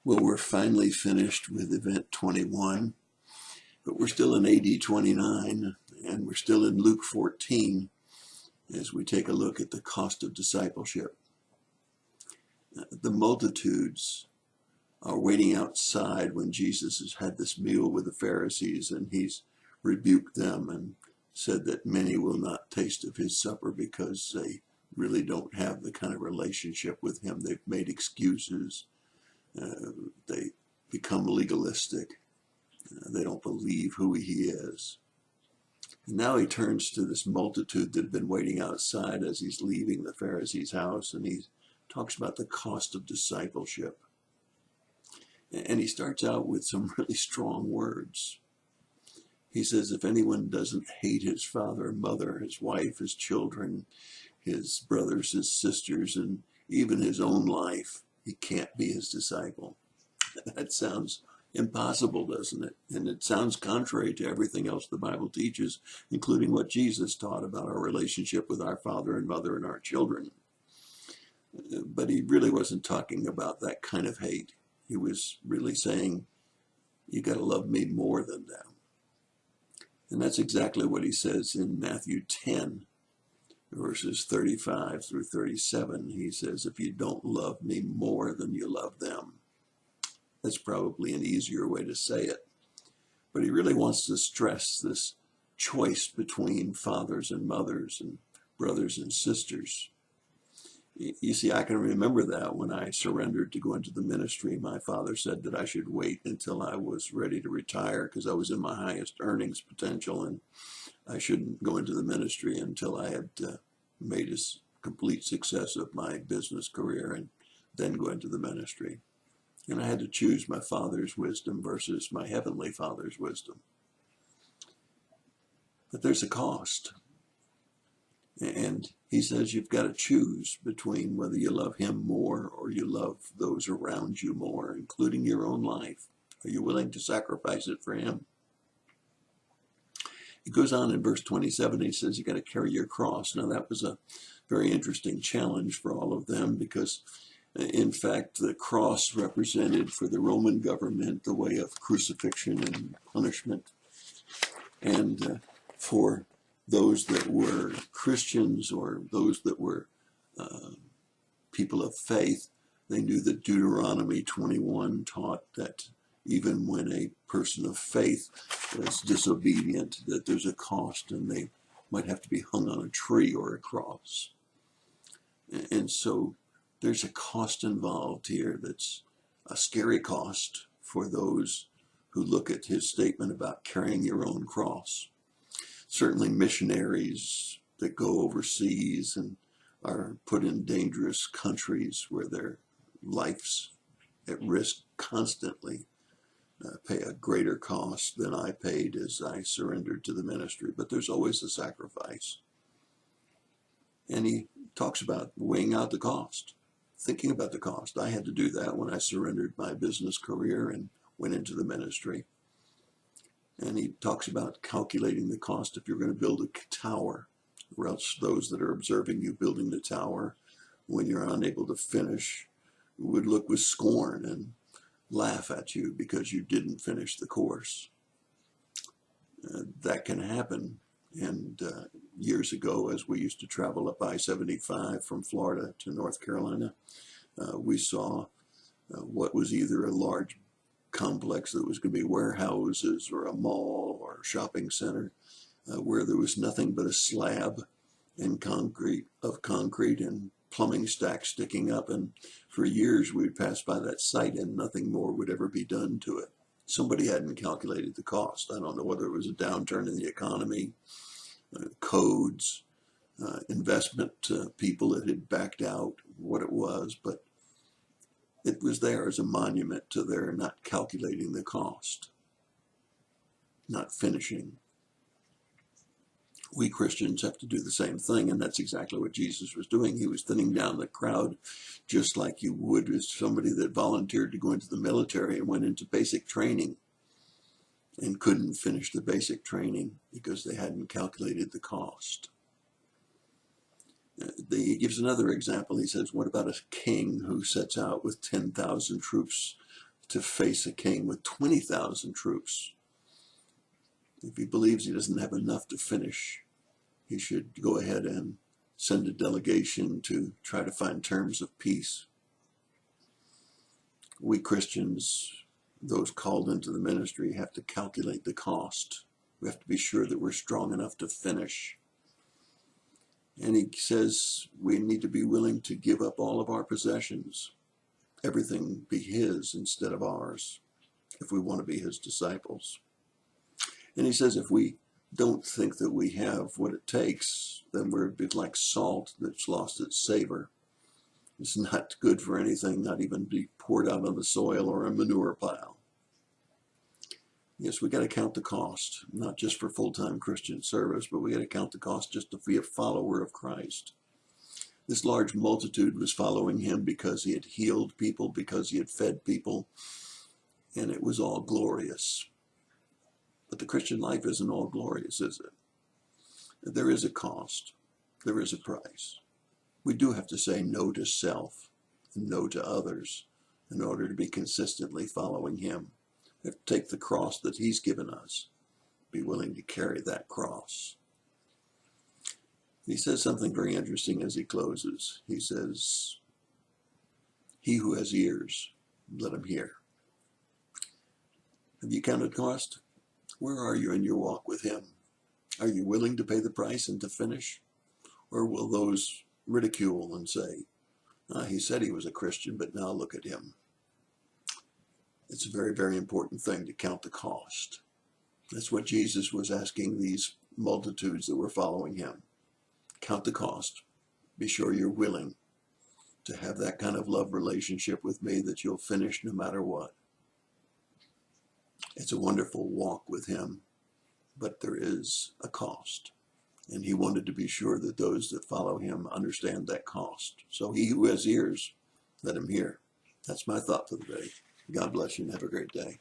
Well, we're finally finished with event 21, but we're still in AD 29, and we're still in Luke 14 as we take a look at the cost of discipleship. The multitudes are waiting outside when Jesus has had this meal with the Pharisees, and he's rebuked them and said that many will not taste of his supper because they really don't have the kind of relationship with him. They've made excuses. They become legalistic. They don't believe who he is. And now he turns to this multitude that had been waiting outside as he's leaving the Pharisee's house, and he talks about the cost of discipleship. And he starts out with some really strong words. He says, if anyone doesn't hate his father and mother, his wife, his children, his brothers, his sisters, and even his own life, he can't be his disciple. That sounds impossible, doesn't it? And it sounds contrary to everything else the Bible teaches, including what Jesus taught about our relationship with our father and mother and our children. But he really wasn't talking about that kind of hate. He was really saying, you got to love me more than them. And that's exactly what he says in Matthew 10, verses 35 through 37. He says, if you don't love me more than you love them. That's probably an easier way to say it. But he really wants to stress this choice between fathers and mothers and brothers and sisters. You see, I can remember that when I surrendered to go into the ministry, my father said that I should wait until I was ready to retire because I was in my highest earnings potential, and I shouldn't go into the ministry until I had made a complete success of my business career and then go into the ministry. And I had to choose my father's wisdom versus my heavenly father's wisdom. But there's a cost. And he says you've got to choose between whether you love him more or you love those around you more, including your own life. Are you willing to sacrifice it for him? He goes on in verse 27, he says you got to carry your cross. Now that was a very interesting challenge for all of them because in fact the cross represented for the Roman government the way of crucifixion and punishment. And for those that were Christians or those that were people of faith, they knew that Deuteronomy 21 taught that even when a person of faith was disobedient, that there's a cost and they might have to be hung on a tree or a cross. And so there's a cost involved here that's a scary cost for those who look at his statement about carrying your own cross. Certainly missionaries that go overseas and are put in dangerous countries where their life's at risk constantly pay a greater cost than I paid as I surrendered to the ministry. But there's always a sacrifice. And he talks about weighing out the cost, thinking about the cost. I had to do that when I surrendered my business career and went into the ministry. And he talks about calculating the cost if you're going to build a tower, or else those that are observing you building the tower, when you're unable to finish, would look with scorn and laugh at you because you didn't finish the course. That can happen. And years ago, as we used to travel up I-75 from Florida to North Carolina, we saw what was either a large complex that was going to be warehouses or a mall or a shopping center where there was nothing but a slab and concrete and plumbing stacks sticking up. And for years we'd pass by that site and nothing more would ever be done to it. Somebody hadn't calculated the cost. I don't know whether it was a downturn in the economy, codes, investment people that had backed out, what it was, but it was there as a monument to their not calculating the cost, not finishing. We Christians have to do the same thing, and that's exactly what Jesus was doing. He was thinning down the crowd just like you would with somebody that volunteered to go into the military and went into basic training and couldn't finish the basic training because they hadn't calculated the cost. He gives another example. He says, what about a king who sets out with 10,000 troops to face a king with 20,000 troops. If he believes he doesn't have enough to finish, he should go ahead and send a delegation to try to find terms of peace. We Christians, those called into the ministry, have to calculate the cost. We have to be sure that we're strong enough to finish. And he says we need to be willing to give up all of our possessions, everything be his instead of ours, if we want to be his disciples. And he says if we don't think that we have what it takes, then we're a bit like salt that's lost its savor. It's not good for anything, not even be poured out on the soil or a manure pile. Yes, we got to count the cost, not just for full-time Christian service, but we got to count the cost just to be a follower of Christ. This large multitude was following him because he had healed people, because he had fed people, and it was all glorious. But the Christian life isn't all glorious, is it? There is a cost. There is a price. We do have to say no to self and no to others in order to be consistently following him. We have to take the cross that he's given us, be willing to carry that cross. He says something very interesting as he closes. He says, he who has ears, let him hear. Have you counted cost? Where are you in your walk with him? Are you willing to pay the price and to finish? Or will those ridicule and say, he said he was a Christian, but now look at him. It's a very, very important thing to count the cost. That's what Jesus was asking these multitudes that were following him. Count the cost. Be sure you're willing to have that kind of love relationship with me that you'll finish no matter what. It's a wonderful walk with him, but there is a cost. And he wanted to be sure that those that follow him understand that cost. So he who has ears, let him hear. That's my thought for the day. God bless you and have a great day.